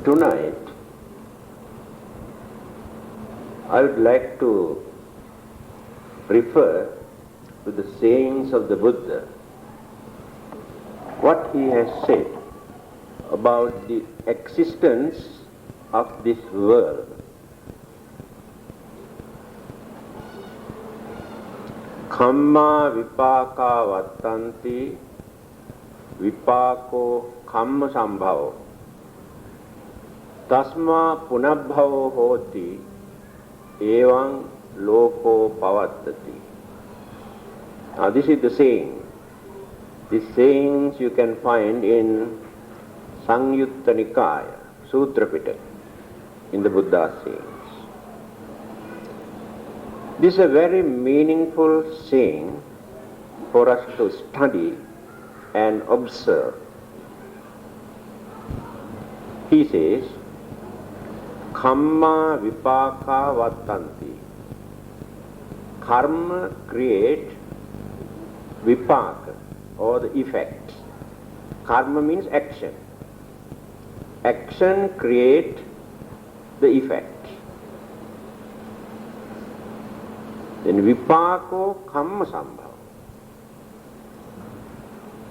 Tonight, I would like to refer to the sayings of the Buddha, what he has said about the existence of this world. Kamma vipaka vattanti vipako kamma sambhavo tasma punabhavo hoti evaṁ loko pavattati. Now this is the saying. These sayings you can find in Sangyutta Nikaya, Sutra Pitaka, in the Buddha's sayings. This is a very meaningful saying for us to study and observe. He says, Kamma vipaka vattanti. Karma create vipaka, or the effect. Karma means action. Action create the effect. Then vipako kamma sambhava.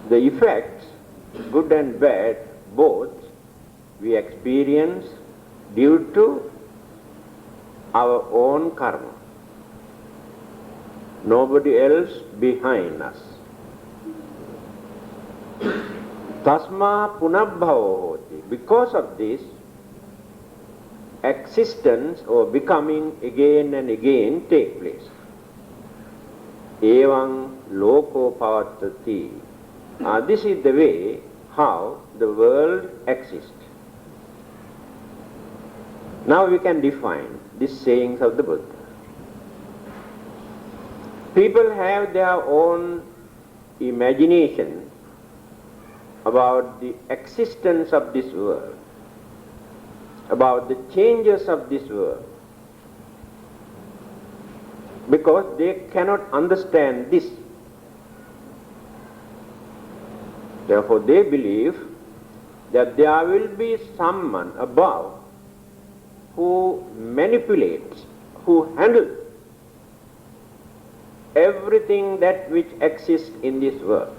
The effects, good and bad, both, we experience due to our own karma. Nobody else behind us. Tasma punabhavo hoti. Because of this, existence or becoming again and again take place. Evaṁ loko pavattati. This is the way how the world exists. Now we can define these sayings of the Buddha. People have their own imagination about the existence of this world, about the changes of this world, because they cannot understand this. Therefore they believe that there will be someone above who manipulates, who handles everything that which exists in this world.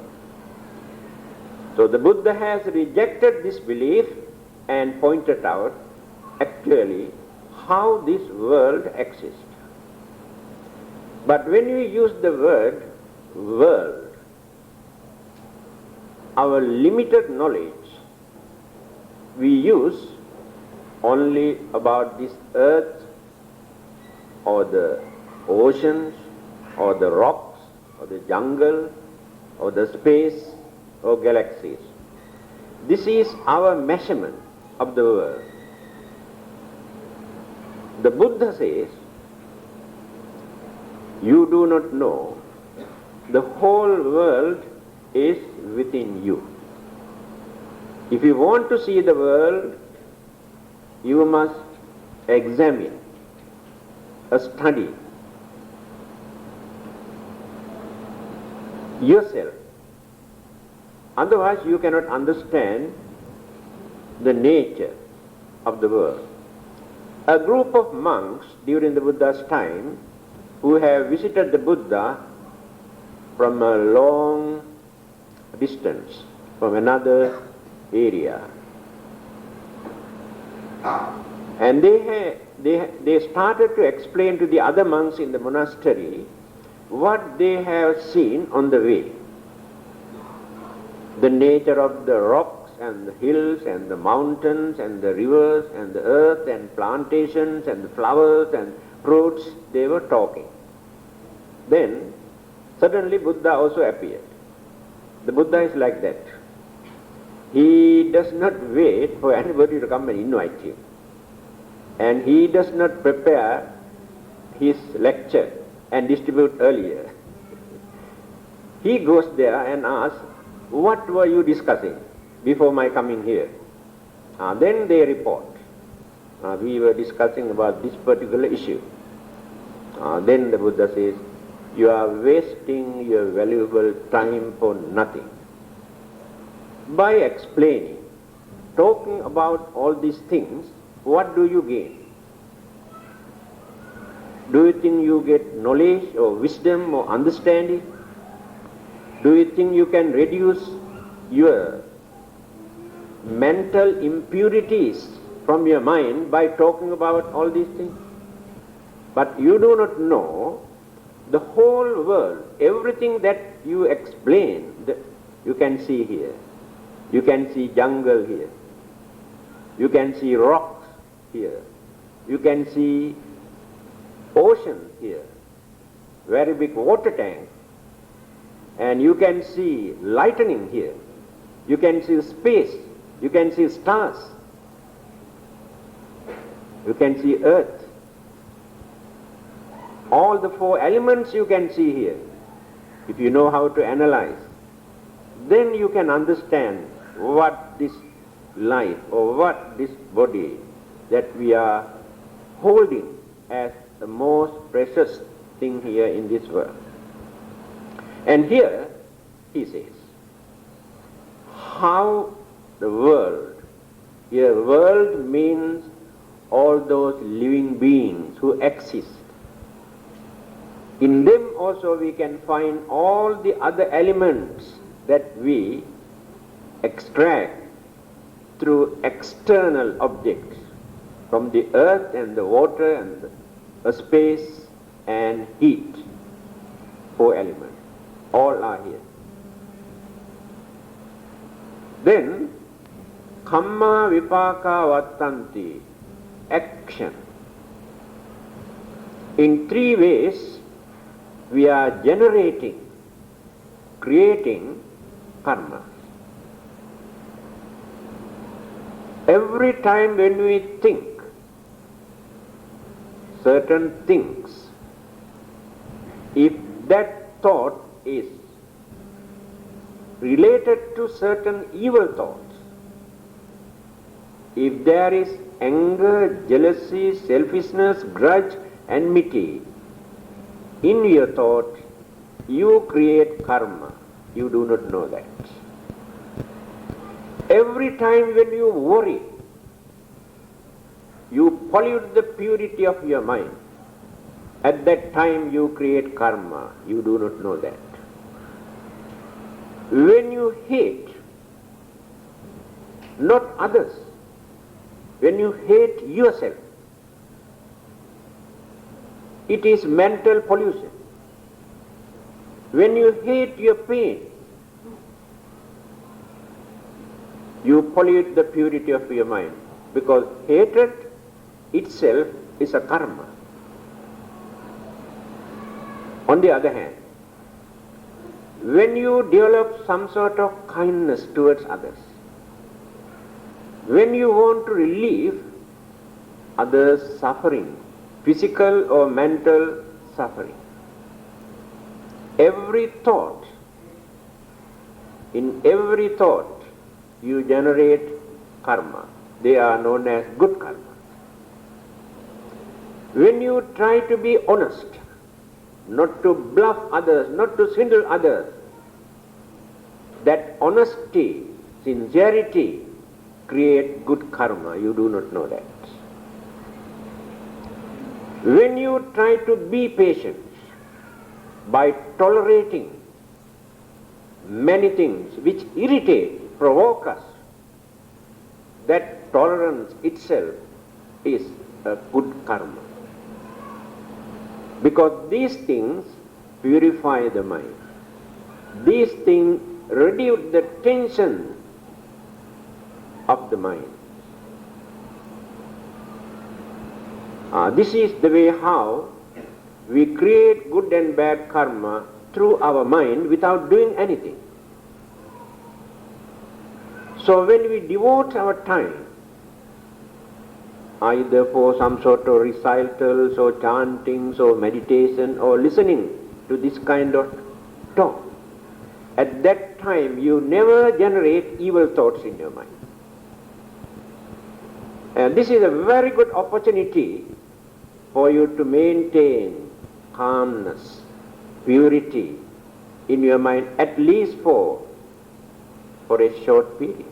So the Buddha has rejected this belief and pointed out actually how this world exists. But when we use the word world, our limited knowledge, we use only about this earth or the oceans or the rocks or the jungle or the space or galaxies. This is our measurement of the world. The Buddha says, you do not know, the whole world is within you. If you want to see the world, you must examine, study yourself. Otherwise you cannot understand the nature of the world. A group of monks during the Buddha's time who have visited the Buddha from a long distance, from another area, and they started to explain to the other monks in the monastery what they have seen on the way. The nature of the rocks and the hills and the mountains and the rivers and the earth and plantations and the flowers and fruits, they were talking. Then suddenly Buddha also appeared. The Buddha is like that. He does not wait for anybody to come and invite him. And he does not prepare his lecture and distribute earlier. He goes there and asks, what were you discussing before my coming here? Then they report. We were discussing about this particular issue. Then the Buddha says, you are wasting your valuable time for nothing. By explaining talking about all these things, what do you gain? Do you think you get knowledge or wisdom or understanding? Do you think you can reduce your mental impurities from your mind by talking about all these things? But you do not know the whole world, everything that you explain, you can see here. You can see jungle here. You can see rocks here. You can see ocean here, very big water tank. And you can see lightning here. You can see space. You can see stars. You can see earth. All the four elements you can see here. If you know how to analyze, then you can understand what this life or what this body that we are holding as the most precious thing here in this world. And here he says, how the world, here world means all those living beings who exist. In them also we can find all the other elements that we extract through external objects from the earth and the water and the space and heat. Four elements. All are here. Then, kamma vipaka vattanti, action. In three ways, we are generating, creating karma. Every time when we think certain things, if that thought is related to certain evil thoughts, if there is anger, jealousy, selfishness, grudge, enmity in your thought, you create karma. You do not know that. Every time when you worry, you pollute the purity of your mind. At that time you create karma. You do not know that. When you hate, not others, when you hate yourself, it is mental pollution. When you hate your pain, you pollute the purity of your mind, because hatred itself is a karma. On the other hand, when you develop some sort of kindness towards others, when you want to relieve others' suffering, physical or mental suffering, every thought, in every thought you generate karma. They are known as good karma. When you try to be honest, not to bluff others, not to swindle others, that honesty, sincerity create good karma. You do not know that. When you try to be patient by tolerating many things which irritate, provoke us, that tolerance itself is a good karma. Because these things purify the mind. These things reduce the tension of the mind. This is the way how we create good and bad karma through our mind without doing anything. So when we devote our time either for some sort of recitals or chantings or meditation or listening to this kind of talk, at that time you never generate evil thoughts in your mind. And this is a very good opportunity for you to maintain calmness, purity in your mind, at least for a short period.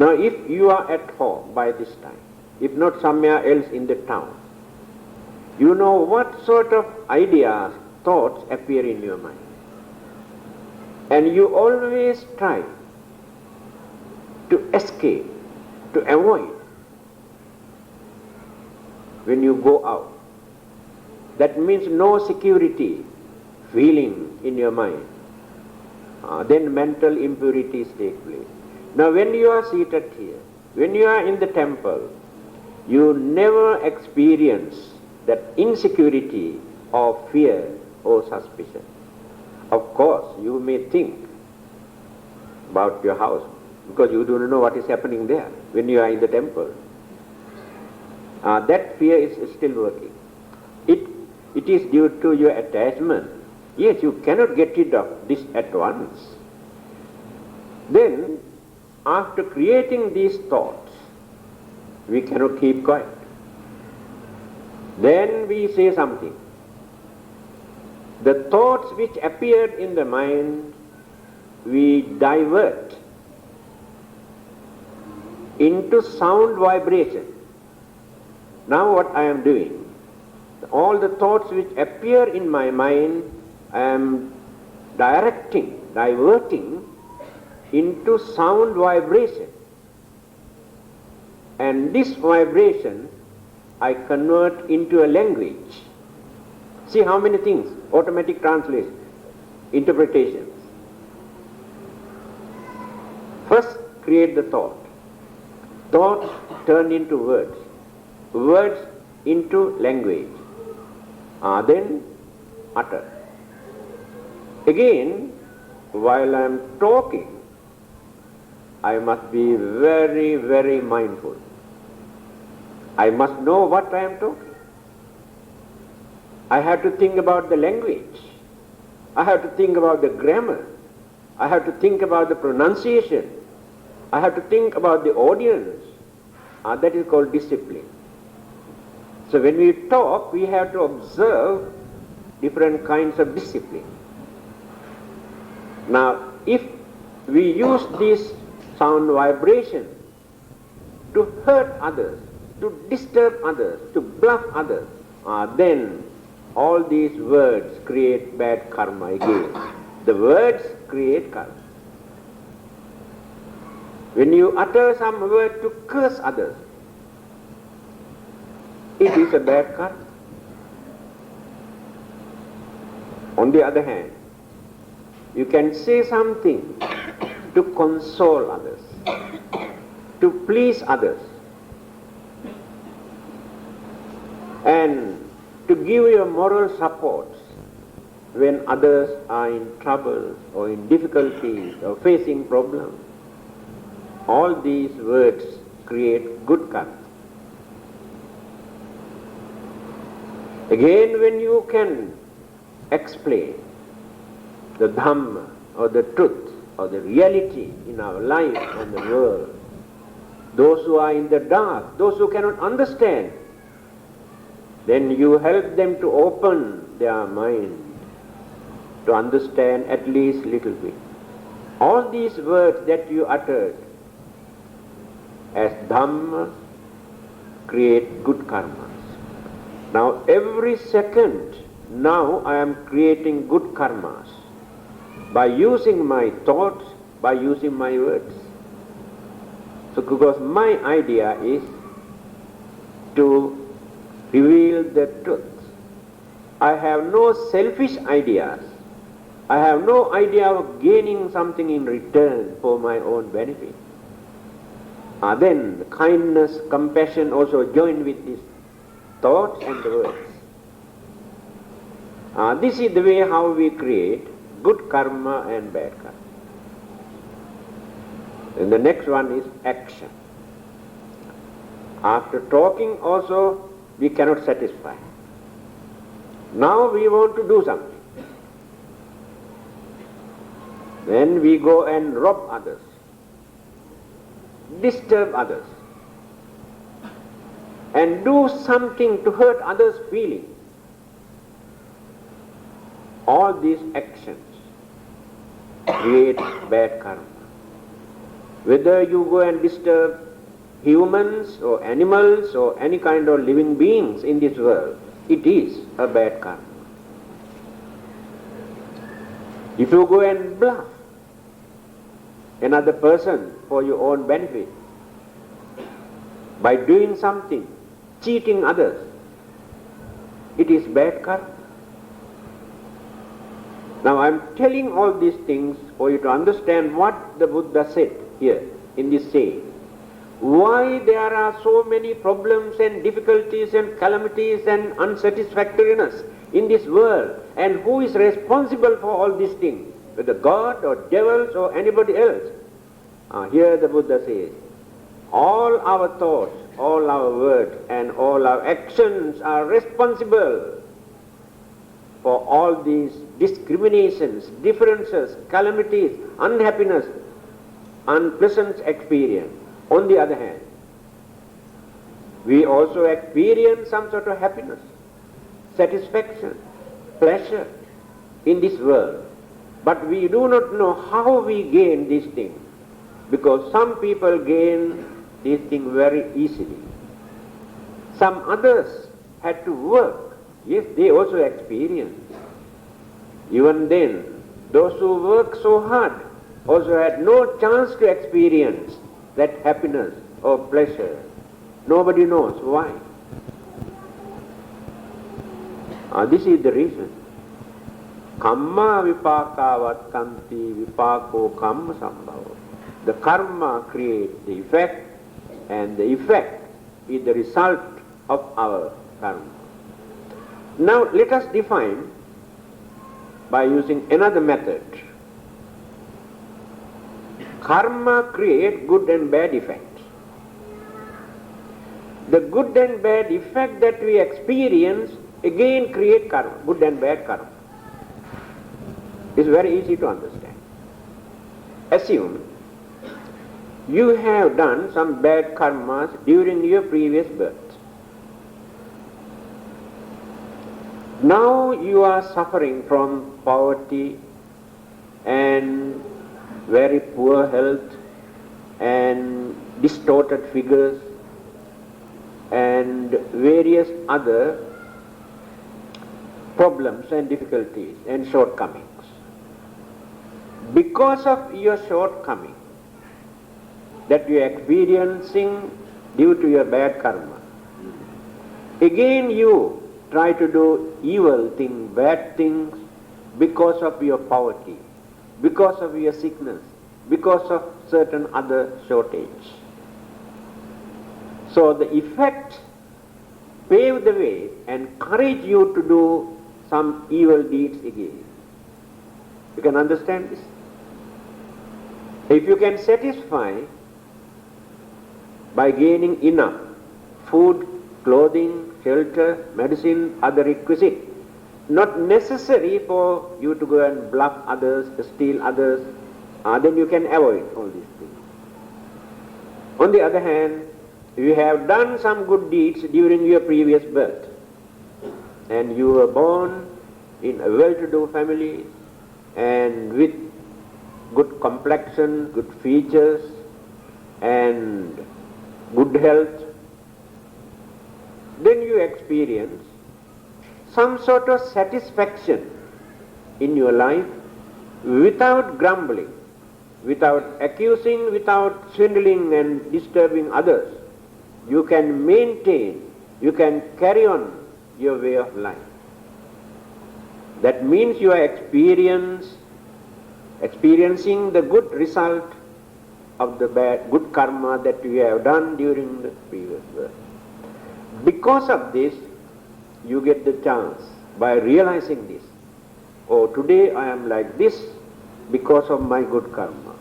Now if you are at home by this time, if not somewhere else in the town, you know what sort of ideas, thoughts appear in your mind. And you always try to escape, to avoid when you go out. That means no security feeling in your mind. Then mental impurities take place. Now when you are seated here, when you are in the temple, you never experience that insecurity or fear or suspicion. Of course, you may think about your house because you don't know what is happening there when you are in the temple. That fear is still working. It is due to your attachment. Yes, you cannot get rid of this at once. Then, after creating these thoughts, we cannot keep quiet. Then we say something. The thoughts which appeared in the mind, we divert into sound vibration. Now what I am doing, all the thoughts which appear in my mind, I am diverting into sound vibration. And this vibration I convert into a language. See how many things, automatic translation, interpretations. First create the thought. Thoughts turn into words. Words into language. Then utter. Again, while I am talking, I must be very, very mindful. I must know what I am talking. I have to think about the language. I have to think about the grammar. I have to think about the pronunciation. I have to think about the audience. That is called discipline. So when we talk, we have to observe different kinds of discipline. Now, if we use this sound vibration to hurt others, to disturb others, to bluff others, then all these words create bad karma again. The words create karma. When you utter some word to curse others, it is a bad karma. On the other hand, you can say something to console others, to please others, and to give your moral support when others are in trouble or in difficulties or facing problems. All these words create good karma. Again, when you can explain the Dhamma or the truth or the reality in our life and the world, those who are in the dark, those who cannot understand, then you help them to open their mind to understand at least little bit. All these words that you uttered as Dhamma create good karmas. Now every second, now I am creating good karmas by using my thoughts, by using my words. So because my idea is to reveal the truth. I have no selfish ideas. I have no idea of gaining something in return for my own benefit. Then kindness, compassion also join with these thoughts and the words. This is the way how we create good karma and bad karma. And the next one is action. After talking also, we cannot satisfy. Now we want to do something. Then we go and rob others, disturb others, and do something to hurt others' feelings. All these actions create bad karma. Whether you go and disturb humans or animals or any kind of living beings in this world, it is a bad karma. If you go and bluff another person for your own benefit, by doing something, cheating others, it is bad karma. Now I am telling all these things for you to understand what the Buddha said here in this saying. Why there are so many problems and difficulties and calamities and unsatisfactoriness in this world, and who is responsible for all these things, whether God or devils or anybody else. Here the Buddha says, all our thoughts, all our words and all our actions are responsible for all these discriminations, differences, calamities, unhappiness, unpleasant experience. On the other hand, we also experience some sort of happiness, satisfaction, pleasure in this world. But we do not know how we gain these things, because some people gain these things very easily. Some others had to work. Yes, they also experience. Even then, those who work so hard also had no chance to experience that happiness or pleasure. Nobody knows why. This is the reason. Kamma vipaka vattanti vipako kamma sambhava. The karma creates the effect, and the effect is the result of our karma. Now let us define by using another method. Karma creates good and bad effects. The good and bad effect that we experience again create karma, good and bad karma. It's very easy to understand. Assume you have done some bad karmas during your previous birth. Now you are suffering from poverty and very poor health and distorted figures and various other problems and difficulties and shortcomings. Because of your shortcoming that you are experiencing due to your bad karma, again you try to do evil things, bad things, because of your poverty, because of your sickness, because of certain other shortage. So the effect pave the way and encourage you to do some evil deeds again. You can understand this? If you can satisfy by gaining enough food, clothing, shelter, medicine, other requisite, not necessary for you to go and bluff others, steal others, then you can avoid all these things. On the other hand, you have done some good deeds during your previous birth, and you were born in a well-to-do family and with good complexion, good features and good health, then you experience some sort of satisfaction in your life without grumbling, without accusing, without swindling and disturbing others. You can maintain, you can carry on your way of life. That means you are experiencing the good result of the good karma that you have done during the previous birth. Because of this, you get the chance by realizing this. Oh, today I am like this because of my good karma.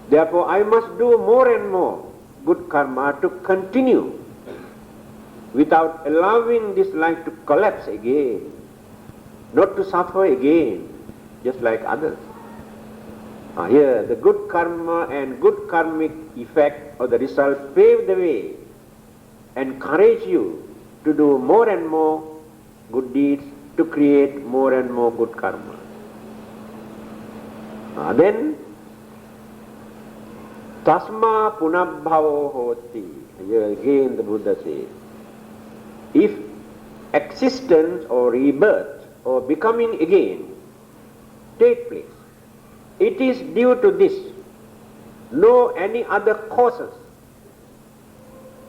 Therefore, I must do more and more good karma to continue without allowing this life to collapse again, not to suffer again, just like others. Here, the good karma and good karmic effect or the result pave the way, encourage you to do more and more good deeds, to create more and more good karma. Then, Tasma punabhavo hoti. Here again the Buddha says, if existence or rebirth or becoming again take place, it is due to this, no any other causes.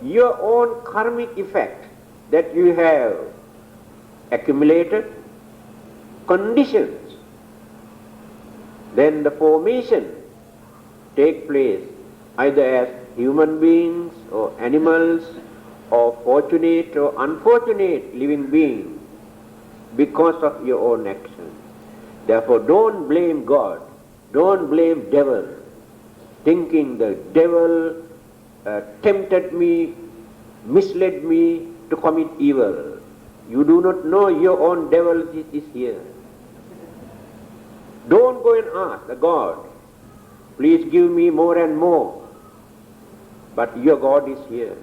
Your own karmic effect that you have accumulated, conditions, then the formation take place either as human beings or animals or fortunate or unfortunate living beings because of your own action. Therefore don't blame God, don't blame devil, thinking the devil tempted me, misled me to commit evil. You do not know your own devil is here. Don't go and ask the God, please give me more and more. But your God is here.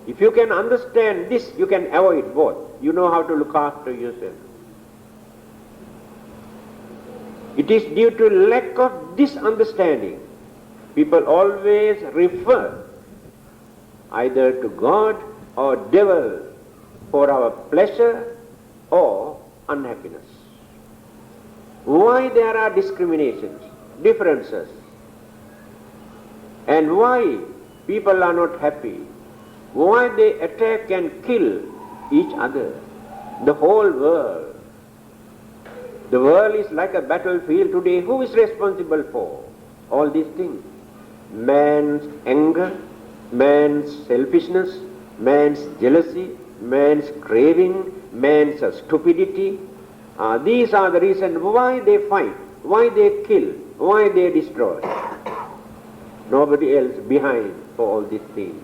If you can understand this, you can avoid both. You know how to look after yourself. It is due to lack of this understanding. People always refer either to God or devil for our pleasure or unhappiness. Why there are discriminations, differences, and why people are not happy, why they attack and kill each other, the whole world. The world is like a battlefield today. Who is responsible for all these things? Man's anger, man's selfishness, man's jealousy, man's craving, man's stupidity. These are the reasons why they fight, why they kill, why they destroy. Nobody else behind for all these things.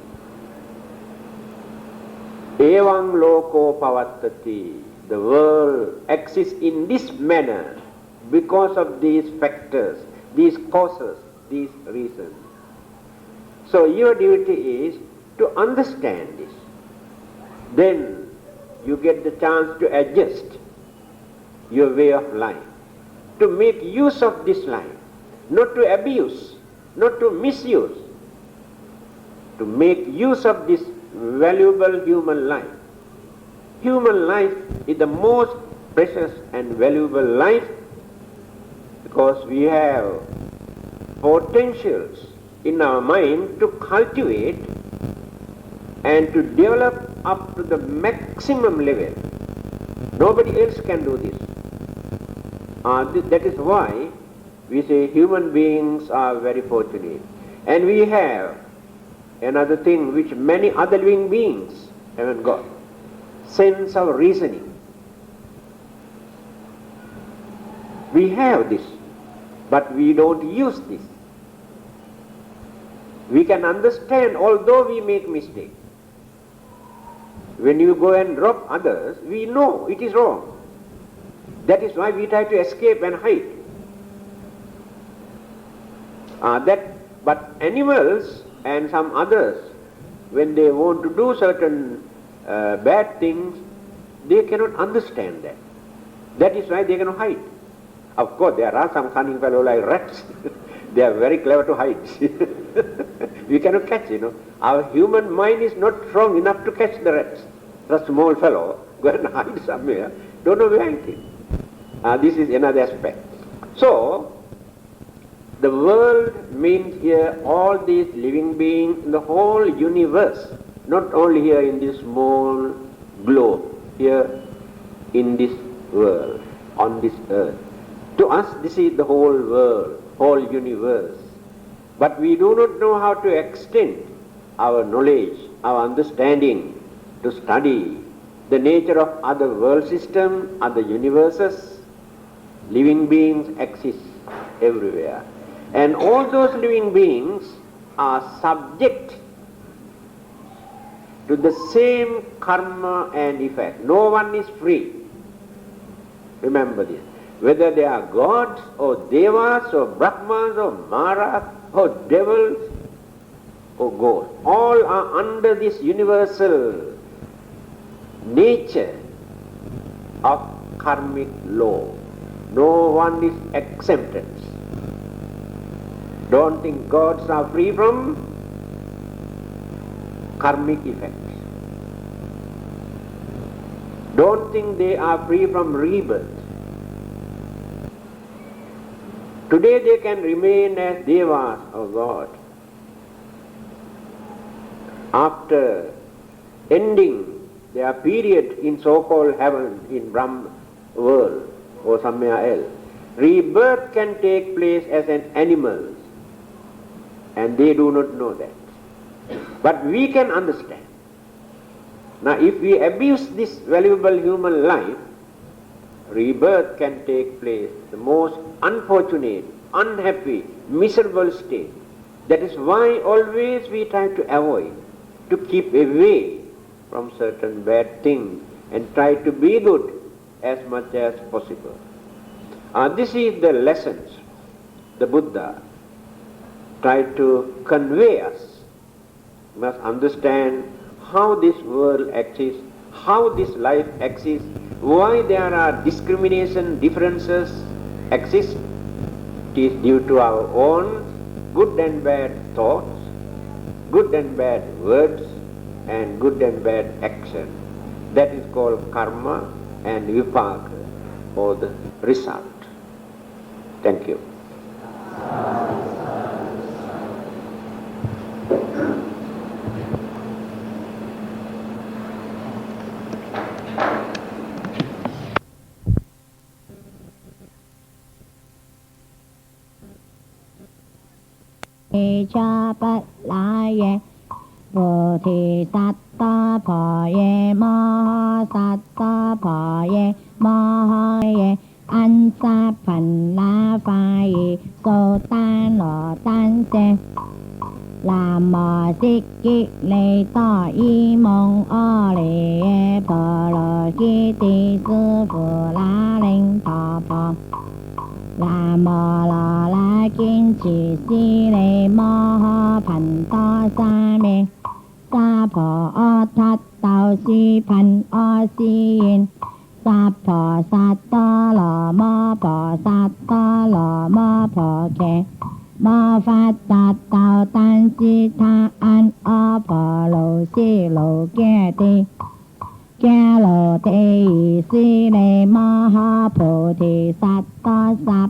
Evaṁ loko pavattati. The world exists in this manner because of these factors, these causes, these reasons. So your duty is to understand this. Then you get the chance to adjust your way of life, to make use of this life, not to abuse, not to misuse, to make use of this valuable human life. Human life is the most precious and valuable life because we have potentials in our mind to cultivate and to develop up to the maximum level. Nobody else can do this. That is why we say human beings are very fortunate. And we have another thing which many other living beings haven't got. Sense of reasoning. We have this, but we don't use this. We can understand although we make mistakes. When you go and rob others, we know it is wrong. That is why we try to escape and hide. But animals and some others, when they want to do certain bad things, they cannot understand that. That is why they cannot hide. Of course, there are some cunning fellows like rats. They are very clever to hide. We cannot catch, Our human mind is not strong enough to catch the rats. A small fellow, go and hide somewhere, don't know where it is. This is another aspect. So, the world means here all these living beings in the whole universe, not only here in this small globe, here in this world, on this earth. To us, this is the whole world, whole universe. But we do not know how to extend our knowledge, our understanding, to study the nature of other world systems, other universes. Living beings exist everywhere. And all those living beings are subject to the same karma and effect. No one is free. Remember this. Whether they are gods or devas or brahmas or maras or devils or ghosts, all are under this universal nature of karmic law. No one is exempted. Don't think gods are free from karmic effects. Don't think they are free from rebirth. Today they can remain as devas or God. After ending their period in so-called heaven, in Brahma world or somewhere else, rebirth can take place as an animal, and they do not know that. But we can understand. Now if we abuse this valuable human life, rebirth can take place, the most unfortunate, unhappy, miserable state. That is why always we try to avoid, to keep away from certain bad things and try to be good as much as possible. This is the lessons the Buddha tried to convey us. We must understand how this world exists, how this life exists, why there are discrimination, differences exist. It is due to our own good and bad thoughts, good and bad words, and good and bad action. That is called karma and vipaka, or the result. Thank you. cha bát la ye bồ thì sát ta phò ye ma ha sát ta phò ye ma ha ye an sa phần la pha ye cô tan lọ tan se là mò xích kích lê tỏ y mong o lê ye phò lọ ki ti sư phụ la linh thọ phò là mò lò la kinh chỉ si lê mò ho phần to sa mê sa phò o thắt tàu si phần o si yên sa phò sa to lò mò phò sa to lò mò phò kê mò phát sa tàu tan si tha an o phò lô si lô kê ti kê lô tê si lê mò ho phô thì sát to sáp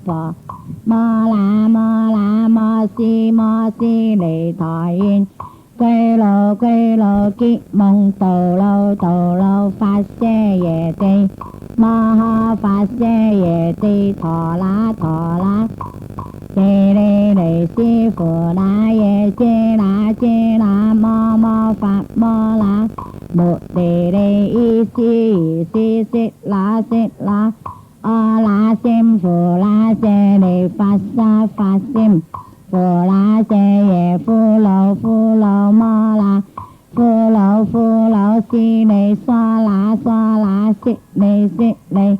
phò mò la mò si lê thọ yên quê lô kí mong tổ lô phát xe ye tê mò ho phát xe ye tê thọ lá chê lê si phù la ye chê la mò phát mò la một đề đề y si xích la o la xem phù la xe đề phát xem phù la xe ye phù lô mò la phù lô si đề xoa la xích đề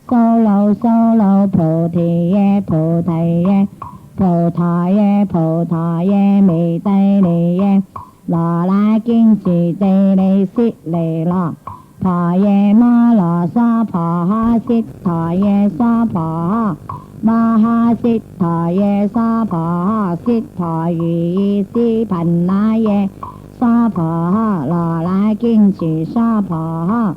sô lô phù thì ye phù thầy ye phù thọ ye mì tây đề ye lò la kinh chỉ tê lê xích lê lò phò ye mò lò xoa phò ha xích thọ ye xoa phò ha mò ha xích thọ ye xoa phò ha xích thọ y si phần la ye xoa phò ha lò la kinh chỉ xoa phò ha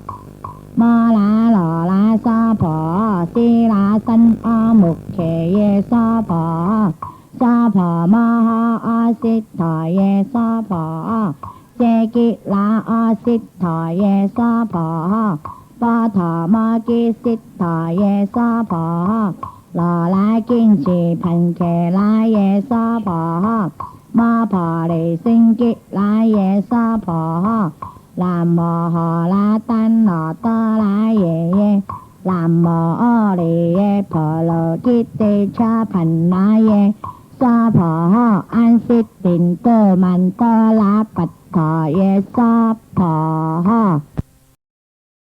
mò la lò la xoa phò ha si la sanh o mục khề ye xoa phò ha xoa phò mò ha o xích thọ ye xoa phò ha chê kí la o xích thọ ye xoa phò ha bò thọ mò kí xích thọ ye xoa phò ha lò la kinh chỉ phần khề la ye xoa phò ha mò phò lì sinh kí la ye xoa phò ha làm mò hò la tan nọ to la ye làm mò o lì ye phò lô kí tê cha phần la ye xoa phò ha an xích tình tô man to la bạch thọ ye xoa phò ha